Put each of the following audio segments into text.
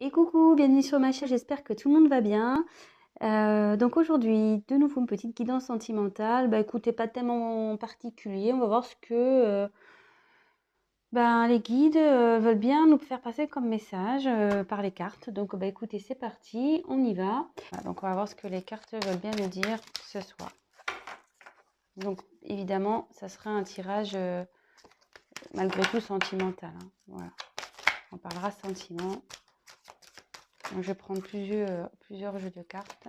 Et coucou, bienvenue sur ma chaîne, j'espère que tout le monde va bien. Donc aujourd'hui, de nouveau une petite guidance sentimentale. Bah écoutez, pas tellement particulier, on va voir ce que les guides veulent bien nous faire passer comme message par les cartes. Donc bah écoutez, c'est parti, on y va. Voilà, donc on va voir ce que les cartes veulent bien nous dire ce soir. Donc évidemment, ça sera un tirage malgré tout sentimental, hein. Voilà, on parlera sentiment. Donc, je vais prendre plusieurs jeux de cartes.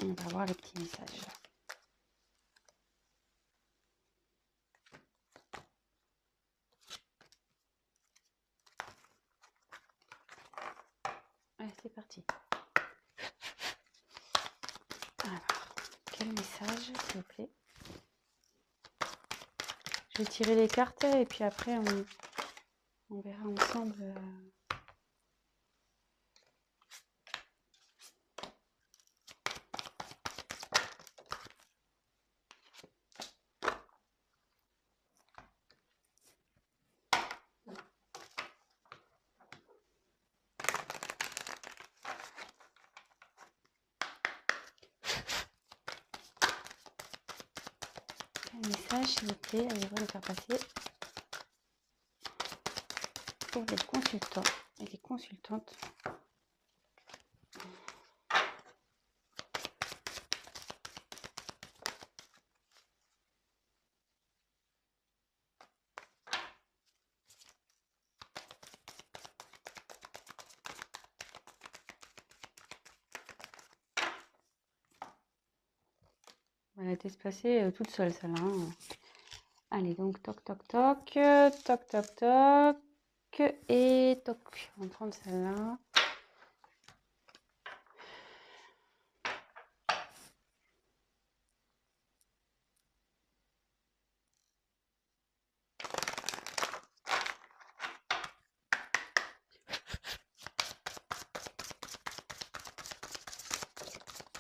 On va voir les petits messages. Allez, c'est parti. Alors, quel message, s'il vous plaît? Je vais tirer les cartes et puis après, on verra ensemble. Quel message, s'il vous plaît, allez-vous le faire passer pour les consultants et les consultantes. Elle a été se passer toute seule, celle-là, hein. Allez, donc toc toc toc, toc toc toc, et toc. On va prendre celle-là.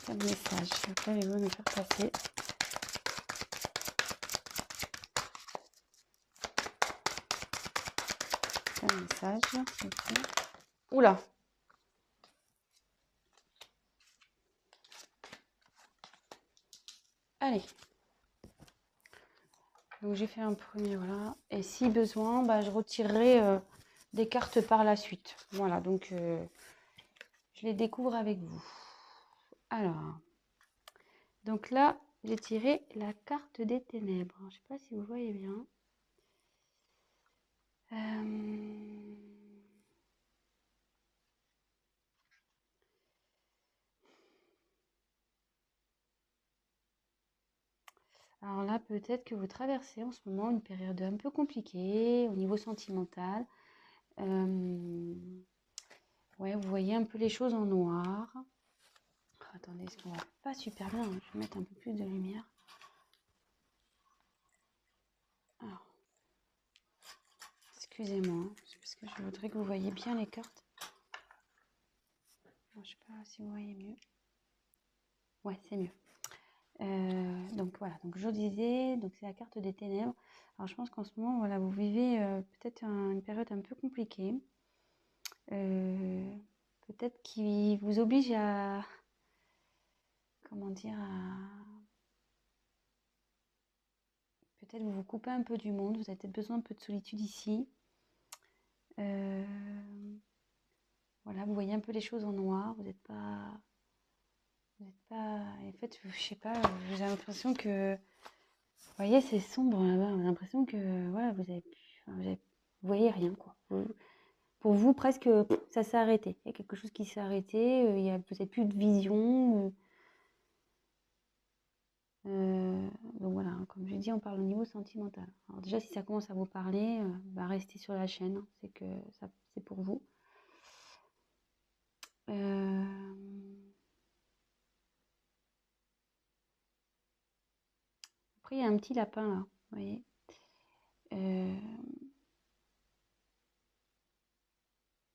Quel message, allez-vous me faire passer? Quel message, s'il vous plaît? Oula! Allez. Donc j'ai fait un premier, voilà. Et si besoin, je retirerai des cartes par la suite. Voilà, donc je les découvre avec vous. Alors, donc là, j'ai tiré la carte des ténèbres. Je ne sais pas si vous voyez bien. Alors là, peut-être que vous traversez en ce moment une période un peu compliquée au niveau sentimental. Ouais, vous voyez un peu les choses en noir. Oh, attendez, ce qu'on va pas super bien, hein. Je vais mettre un peu plus de lumière. Alors, excusez-moi, hein, parce que je voudrais que vous voyez bien les cartes. Alors, je sais pas si vous voyez mieux. Ouais, c'est mieux. Donc voilà, donc je disais, donc c'est la carte des ténèbres. Alors je pense qu'en ce moment, voilà, vous vivez peut-être une période un peu compliquée. Peut-être qui vous oblige à, comment dire, peut-être vous vous coupez un peu du monde, vous avez peut-être besoin un peu de solitude ici. Voilà, vous voyez un peu les choses en noir, vous n'êtes pas, en fait, je sais pas, j'ai l'impression que, vous voyez, c'est sombre là-bas, on a l'impression que, voilà, vous voyez rien, quoi. Pour vous, presque, ça s'est arrêté. Il y a quelque chose qui s'est arrêté, vous n'avez plus de vision. Donc voilà, hein, comme je dis, on parle au niveau sentimental. Alors déjà, si ça commence à vous parler, restez sur la chaîne, hein, c'est que c'est pour vous. Après, il y a un petit lapin là, vous voyez. Et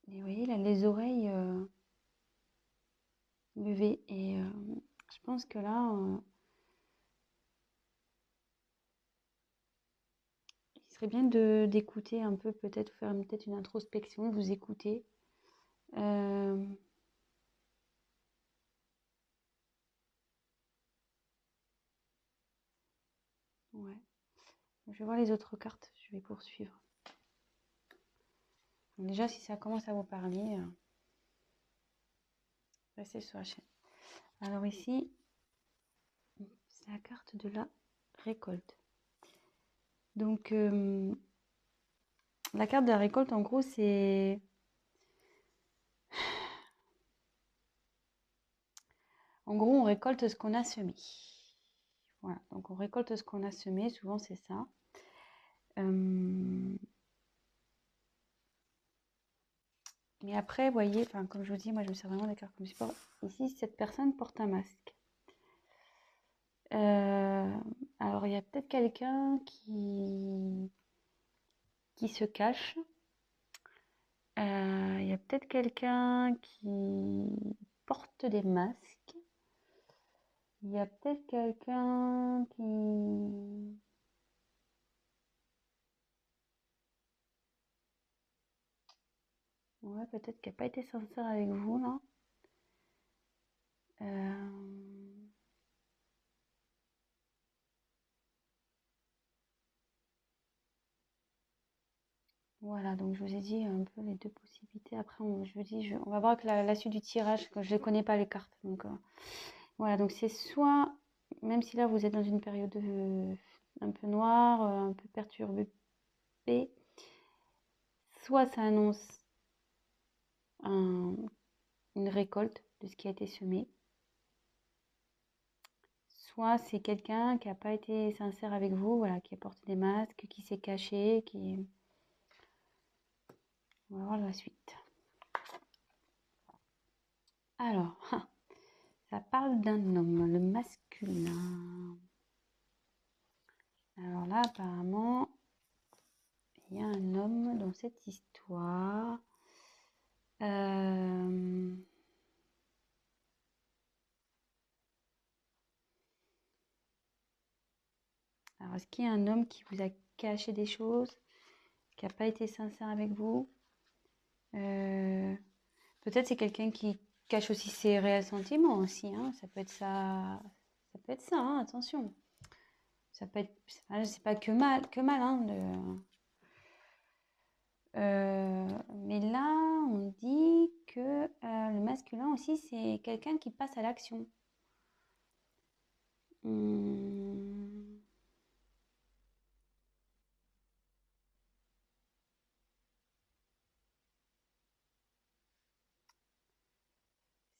vous voyez, là, les oreilles levées. Et je pense que là, il serait bien d'écouter un peu, peut-être faire peut-être une introspection, vous écouter. Ouais. Je vais voir les autres cartes, je vais poursuivre. Donc déjà, si ça commence à vous parler, restez sur la chaîne. Alors ici, c'est la carte de la récolte. Donc, la carte de la récolte, en gros, c'est... En gros, on récolte ce qu'on a semé. Voilà, donc on récolte ce qu'on a semé, souvent c'est ça. Mais après, vous voyez, comme je vous dis, moi je me sers vraiment des cartes comme support. Ici, cette personne porte un masque. Alors, il y a peut-être quelqu'un qui se cache. Il y a peut-être quelqu'un qui porte des masques. Il y a peut-être quelqu'un qui... Ouais, peut-être qui n'a pas été sincère avec vous, là. Voilà, donc je vous ai dit un peu les deux possibilités. Après, je vous dis, on va voir avec la suite du tirage, que je ne connais pas les cartes. Donc voilà, donc c'est soit, même si là vous êtes dans une période un peu noire, un peu perturbée, soit ça annonce une récolte de ce qui a été semé, soit c'est quelqu'un qui n'a pas été sincère avec vous, voilà, qui a porté des masques, qui s'est caché, qui... On va voir la suite. Alors, ça parle d'un homme, le masculin. Alors là, apparemment, il y a un homme dans cette histoire. Alors, est-ce qu'il y a un homme qui vous a caché des choses, qui n'a pas été sincère avec vous? Peut-être c'est quelqu'un qui cache aussi ses réels sentiments aussi, hein. Ça peut être ça, hein, attention. Ça peut être, c'est pas que mal, hein, mais là, on dit que le masculin aussi, c'est quelqu'un qui passe à l'action.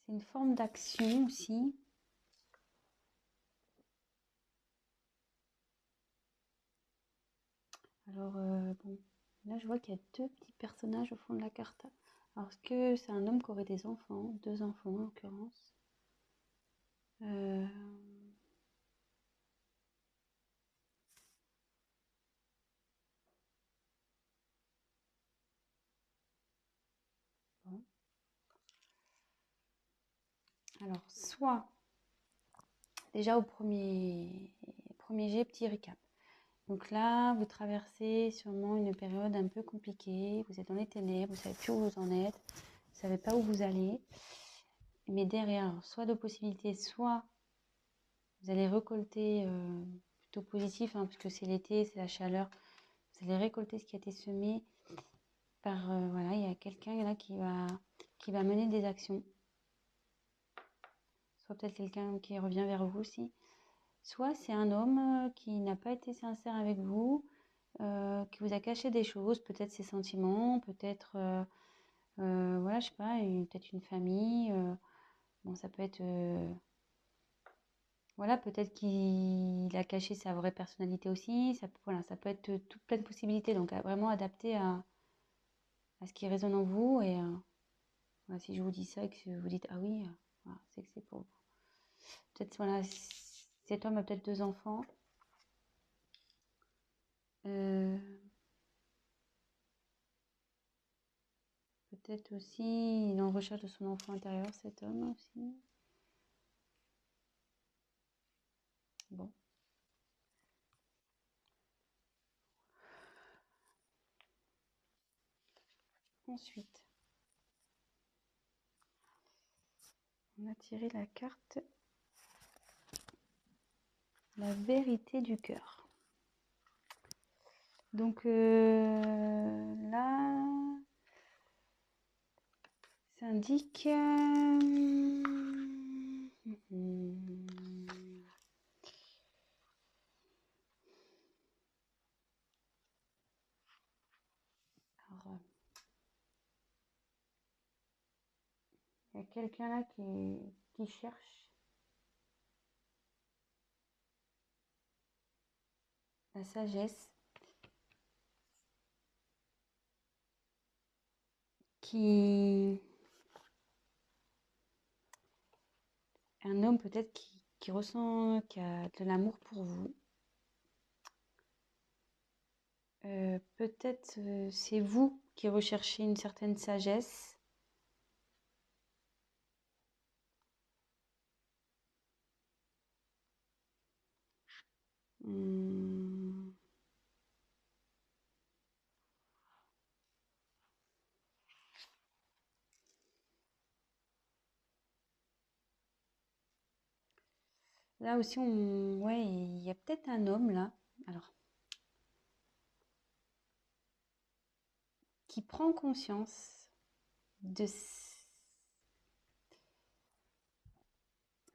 C'est une forme d'action aussi. Alors, bon, là, je vois qu'il y a deux petits personnages au fond de la carte. Alors, est-ce que c'est un homme qui aurait des enfants? Deux enfants, en l'occurrence. Bon. Alors, soit, déjà au premier jet, petit récap. Donc là, vous traversez sûrement une période un peu compliquée. Vous êtes dans les ténèbres, vous savez plus où vous en êtes, vous savez pas où vous allez. Mais derrière, soit de possibilités, soit vous allez récolter plutôt positif, hein, puisque c'est l'été, c'est la chaleur. Vous allez récolter ce qui a été semé par, voilà, il y a quelqu'un là qui va mener des actions. Soit peut-être quelqu'un qui revient vers vous aussi. Soit c'est un homme qui n'a pas été sincère avec vous, qui vous a caché des choses, peut-être ses sentiments, peut-être, voilà, je sais pas, peut-être une famille. Bon, ça peut être, voilà, peut-être qu'il a caché sa vraie personnalité aussi. Voilà, ça peut être toute plein de possibilités. Donc, vraiment adapté à ce qui résonne en vous. Et voilà, si je vous dis ça et que vous dites, ah oui, voilà, c'est que c'est pour vous. Peut-être, voilà, cet homme a peut-être deux enfants. Peut-être aussi, il est en recherche de son enfant intérieur, cet homme aussi. Bon. Ensuite, On a tiré la carte la vérité du cœur. Donc là, ça indique... Alors, il y a quelqu'un là qui cherche la sagesse, un homme peut-être qui ressent, qui a de l'amour pour vous. Peut-être c'est vous qui recherchez une certaine sagesse. Là aussi, ouais, il y a peut-être un homme là, alors, qui prend conscience de,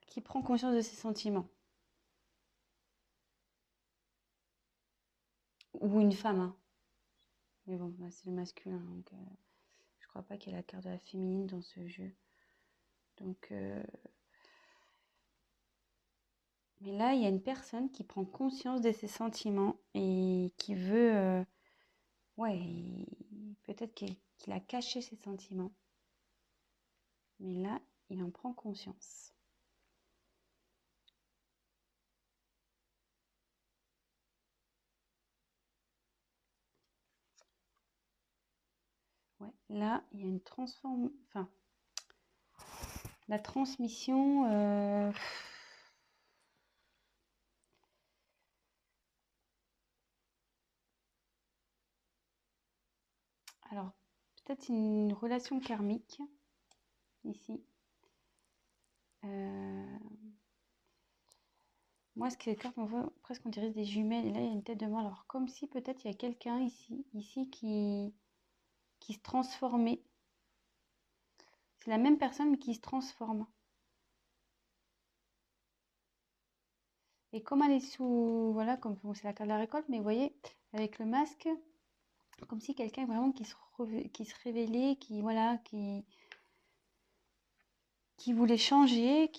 qui prend conscience de ses sentiments. Ou une femme, hein. Mais bon, là, c'est le masculin, donc je crois pas qu'il y ait la carte de la féminine dans ce jeu. Donc, mais là, il y a une personne qui prend conscience de ses sentiments et qui veut, ouais, peut-être qu'il a caché ses sentiments. Mais là, il en prend conscience. Ouais, là, il y a une enfin, la transmission. Alors, peut-être une relation karmique ici. Moi, ce que les cartes m'envoient, presque on dirait des jumelles. Et là, il y a une tête de mort. Alors, comme si peut-être il y a quelqu'un ici qui se transformait. C'est la même personne mais qui se transforme. Et comme elle est sous, voilà, comme bon, c'est la carte de la récolte, mais vous voyez, avec le masque, comme si quelqu'un vraiment qui se révélait, voilà, qui voulait changer,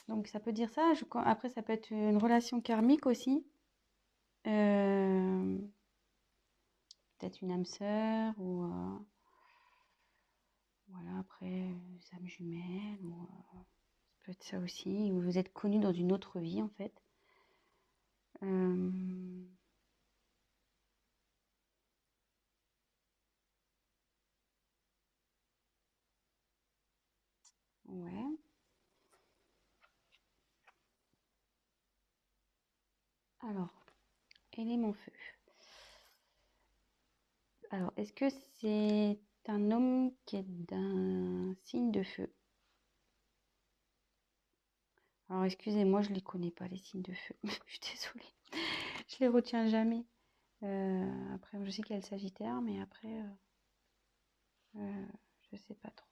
donc ça peut dire ça. Après, ça peut être une relation karmique aussi. Peut-être une âme sœur ou voilà, après, âme jumelle ou ça peut être ça aussi. Ou vous êtes connus dans une autre vie en fait. Ouais. Alors, élément feu. Alors, est-ce que c'est un homme qui est d'un signe de feu? Alors, excusez-moi, je ne les connais pas, les signes de feu. Je suis désolée. Je les retiens jamais. Après, je sais qu'il y a le Sagittaire, mais après, je sais pas trop.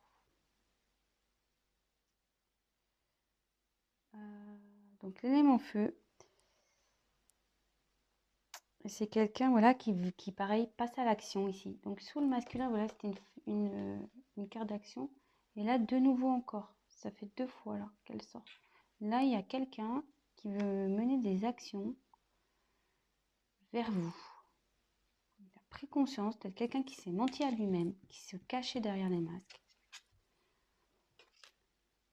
Donc, l'élément feu, c'est quelqu'un voilà, qui, pareil, passe à l'action ici. Donc, sous le masculin, voilà, c'était une carte d'action. Et là, de nouveau encore. Ça fait 2 fois là qu'elle sort. Là, il y a quelqu'un qui veut mener des actions vers vous. Il a pris conscience, peut-être quelqu'un qui s'est menti à lui-même, qui se cachait derrière les masques.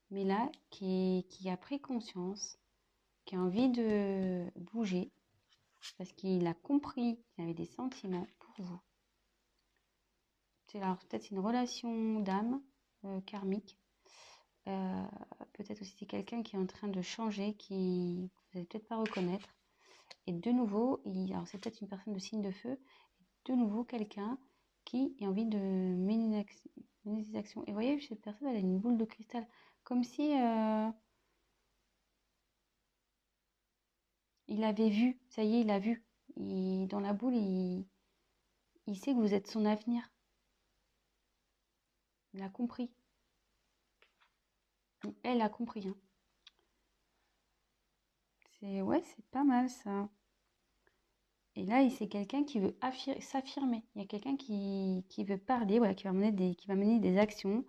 Mais là, qui a pris conscience, qui a envie de bouger, parce qu'il a compris qu'il avait des sentiments pour vous. C'est alors peut-être une relation d'âme karmique. Peut-être aussi c'est quelqu'un qui est en train de changer, qui vous n'allez peut-être pas reconnaître. Et de nouveau, alors c'est peut-être une personne de signe de feu, de nouveau quelqu'un qui a envie de mener des actions. Et vous voyez, cette personne, elle a une boule de cristal, Comme si il avait vu, ça y est, il a vu. Dans la boule, il sait que vous êtes son avenir. Il a compris. Elle a compris, hein. Ouais, c'est pas mal ça. Et là, c'est quelqu'un qui veut s'affirmer. Il y a quelqu'un qui veut parler, voilà, qui va mener des actions,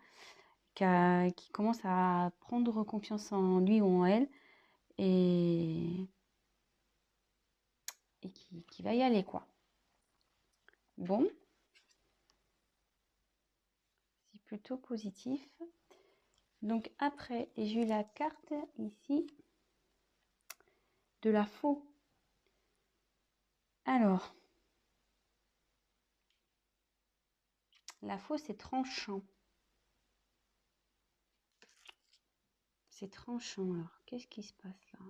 qui commence à prendre confiance en lui ou en elle et, qui va y aller, quoi. Bon, c'est plutôt positif. Donc après, j'ai eu la carte ici de la faux. Alors, la faux, c'est tranchant. C'est tranchant. Alors, qu'est-ce qui se passe là?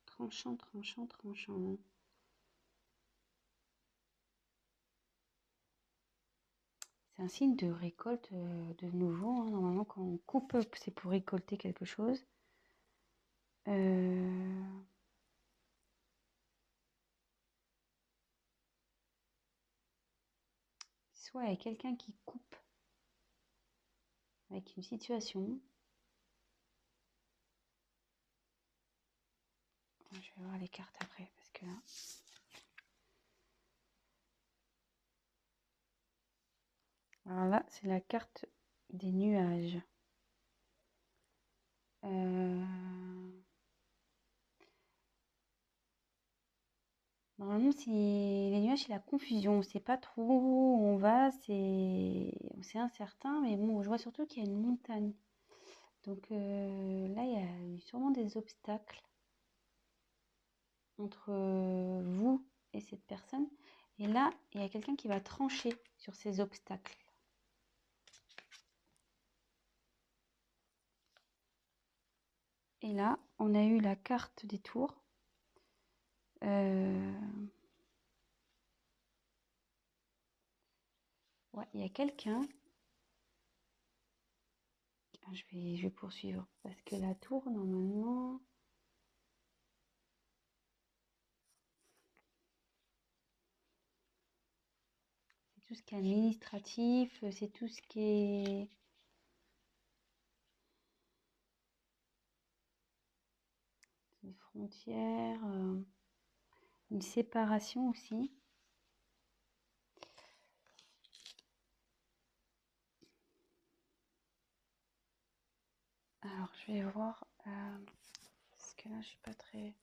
Tranchant, tranchant, tranchant. C'est un signe de récolte de nouveau, hein. Normalement, quand on coupe, c'est pour récolter quelque chose. Soit il y a quelqu'un qui coupe avec une situation. Je vais voir les cartes après, parce que là... Alors là, c'est la carte des nuages. Normalement, si les nuages, c'est la confusion. On ne sait pas trop où on va, c'est incertain, mais bon, je vois surtout qu'il y a une montagne. Donc là, il y a eu sûrement des obstacles entre vous et cette personne. Et là, il y a quelqu'un qui va trancher sur ces obstacles. Et là, on a eu la carte des tours. Ouais, il y a quelqu'un. Je vais poursuivre parce que la tour, normalement... C'est tout ce qui est administratif, c'est tout ce qui est... Des frontières, une séparation aussi. Alors, je vais voir, parce que là, je suis pas très...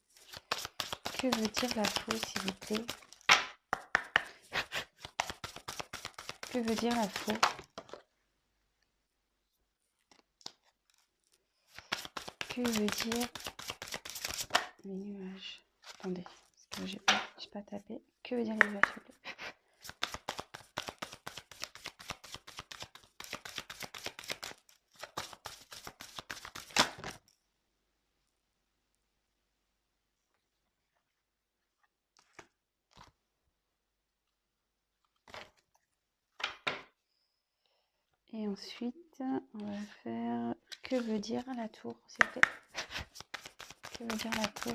Que veut dire la faux, s'il vous plaît? Que veut dire la faux? Que veut dire les nuages? Attendez, parce que j'ai pas tapé. Que veut dire les nuages, s'il vous plaît? Et ensuite, on va faire que veut dire la tour, s'il vous plaît? Que veut dire la tour?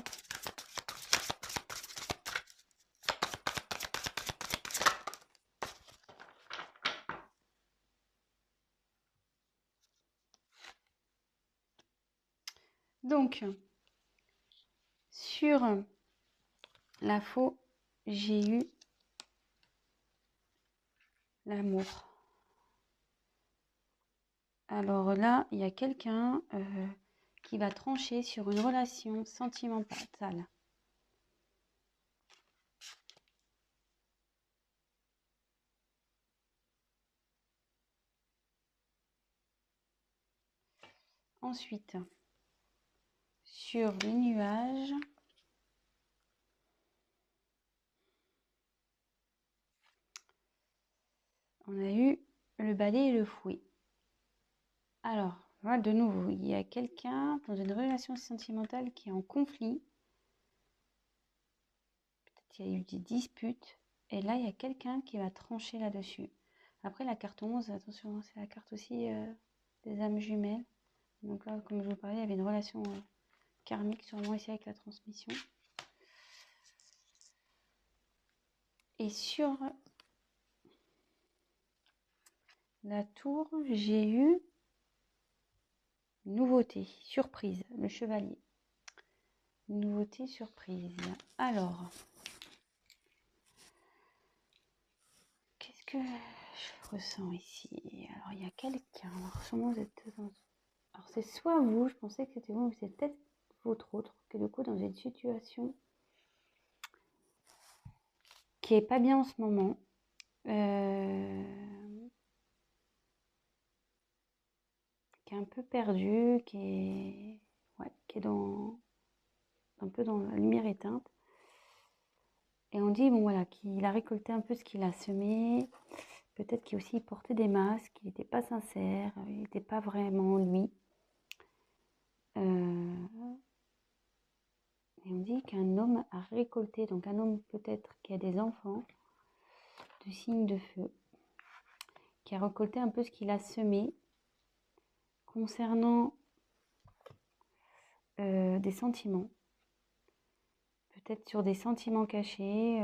Donc, sur la faux, j'ai eu l'amour. Alors là, il y a quelqu'un qui va trancher sur une relation sentimentale. Ensuite, sur les nuages, on a eu le balai et le fouet. Alors, voilà, de nouveau, il y a quelqu'un dans une relation sentimentale qui est en conflit. Peut-être qu'il y a eu des disputes. Et là, il y a quelqu'un qui va trancher là-dessus. Après, la carte 11, attention, c'est la carte aussi des âmes jumelles. Donc là, comme je vous parlais, il y avait une relation karmique sûrement ici avec la transmission. Et sur la tour, j'ai eu nouveauté, surprise, le chevalier. Nouveauté, surprise. Alors, qu'est-ce que je ressens ici? Alors, il y a quelqu'un. Alors, sûrement vous êtes dans... Alors, c'est soit vous, je pensais que c'était vous, mais c'est peut-être votre autre, qui est du coup dans une situation qui est pas bien en ce moment. Qui est un peu perdu, qui est dans un peu dans la lumière éteinte. Et on dit, bon voilà, qu'il a récolté un peu ce qu'il a semé. Peut-être qu'il aussi portait des masques, il n'était pas sincère, il n'était pas vraiment lui. Et on dit qu'un homme a récolté, donc un homme peut-être qui a des enfants, de signes de feu, qui a récolté un peu ce qu'il a semé concernant des sentiments. Peut-être sur des sentiments cachés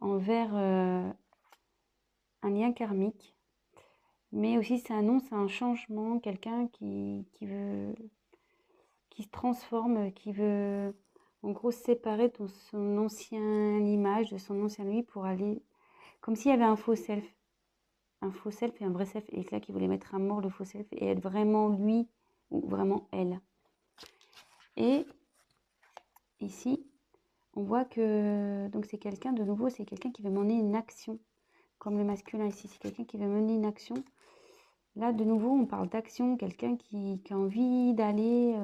envers un lien karmique. Mais aussi, ça annonce un changement, quelqu'un qui se transforme, qui veut en gros se séparer de son ancienne image, de son ancien lui pour aller... Comme s'il y avait un faux self et un vrai self, et là qui voulait mettre à mort le faux self et être vraiment lui ou vraiment elle. Et ici, on voit que donc c'est quelqu'un, de nouveau, c'est quelqu'un qui veut mener une action, comme le masculin ici, c'est quelqu'un qui veut mener une action. Là, de nouveau, on parle d'action, quelqu'un qui a envie d'aller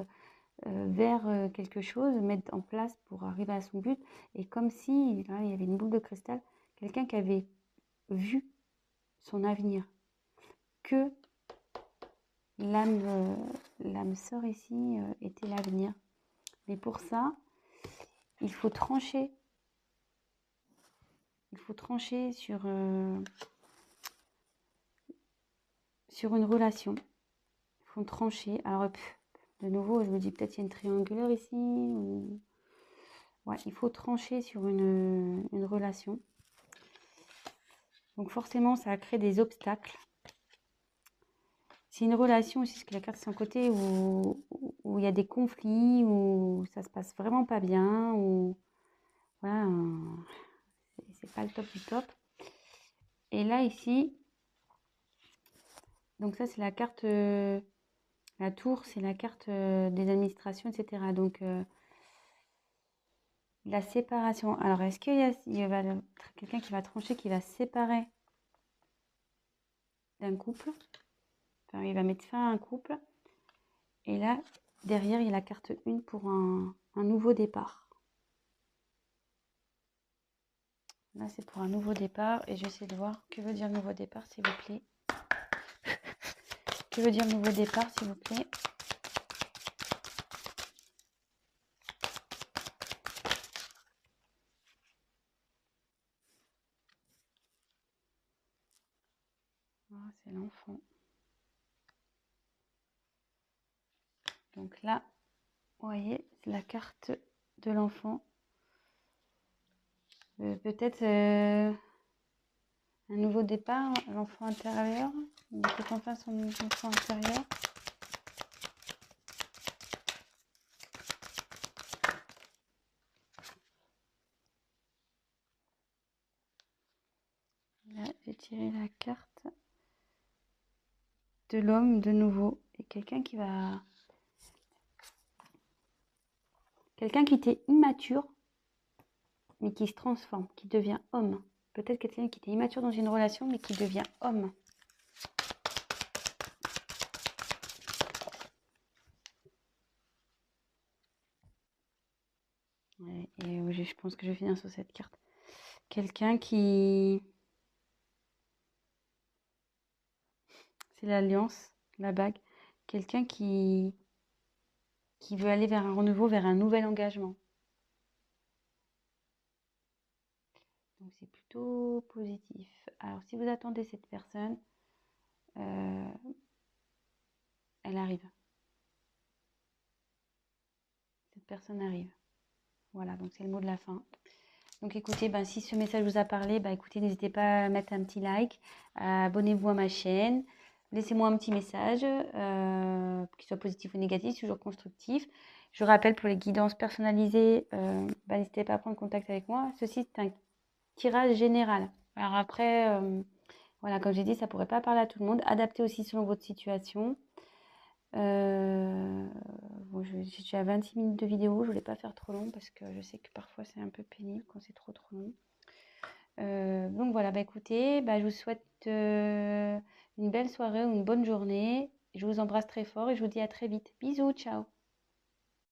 vers quelque chose, mettre en place pour arriver à son but. Et comme si, là, il y avait une boule de cristal, quelqu'un qui avait vu son avenir, que l'âme sœur ici était l'avenir. Mais pour ça, il faut trancher. Il faut trancher sur une relation. Il faut trancher. Alors, de nouveau, je me dis peut-être il y a une triangulaire ici. Ou... Ouais, il faut trancher sur une relation. Donc forcément, ça a créé des obstacles. C'est une relation aussi, ce que la carte de son côté, où il y a des conflits, où ça se passe vraiment pas bien, où voilà, c'est pas le top du top. Et là, ici, donc ça, c'est la carte, la tour, c'est la carte des administrations, etc. Donc, la séparation. Alors, est-ce qu'il y a quelqu'un qui va trancher, qui va se séparer d'un couple? Enfin, il va mettre fin à un couple. Et là, derrière, il y a la carte 1 pour un nouveau départ. Là, c'est pour un nouveau départ. Et je vais essayer de voir que veut dire nouveau départ, s'il vous plaît. Que veut dire nouveau départ, s'il vous plaît? Ah, c'est l'enfant. Donc là, vous voyez, c'est la carte de l'enfant. Peut-être un nouveau départ, l'enfant intérieur. Peut-être enfin son enfant intérieur. Là, j'ai tiré la carte de l'homme de nouveau. Et quelqu'un qui va... Quelqu'un qui était immature, mais qui se transforme, qui devient homme. Peut-être quelqu'un qui était immature dans une relation, mais qui devient homme. Et je pense que je vais finir sur cette carte. Quelqu'un qui... C'est l'alliance, la bague. Quelqu'un qui veut aller vers un renouveau, vers un nouvel engagement. Donc c'est plutôt positif. Alors si vous attendez cette personne, elle arrive. Cette personne arrive. Voilà, donc c'est le mot de la fin. Donc écoutez, ben, si ce message vous a parlé, ben, écoutez, n'hésitez pas à mettre un petit like, abonnez-vous à ma chaîne, laissez-moi un petit message, qu'il soit positif ou négatif, toujours constructif. Je rappelle, pour les guidances personnalisées, ben, n'hésitez pas à prendre contact avec moi. Ceci, c'est un tirage général. Alors après, voilà, comme j'ai dit, ça ne pourrait pas parler à tout le monde. Adaptez aussi selon votre situation. Bon, je suis à 26 minutes de vidéo, je voulais pas faire trop long parce que je sais que parfois c'est un peu pénible quand c'est trop long. Donc voilà, bah écoutez, bah, je vous souhaite une belle soirée ou une bonne journée. Je vous embrasse très fort et je vous dis à très vite. Bisous, ciao.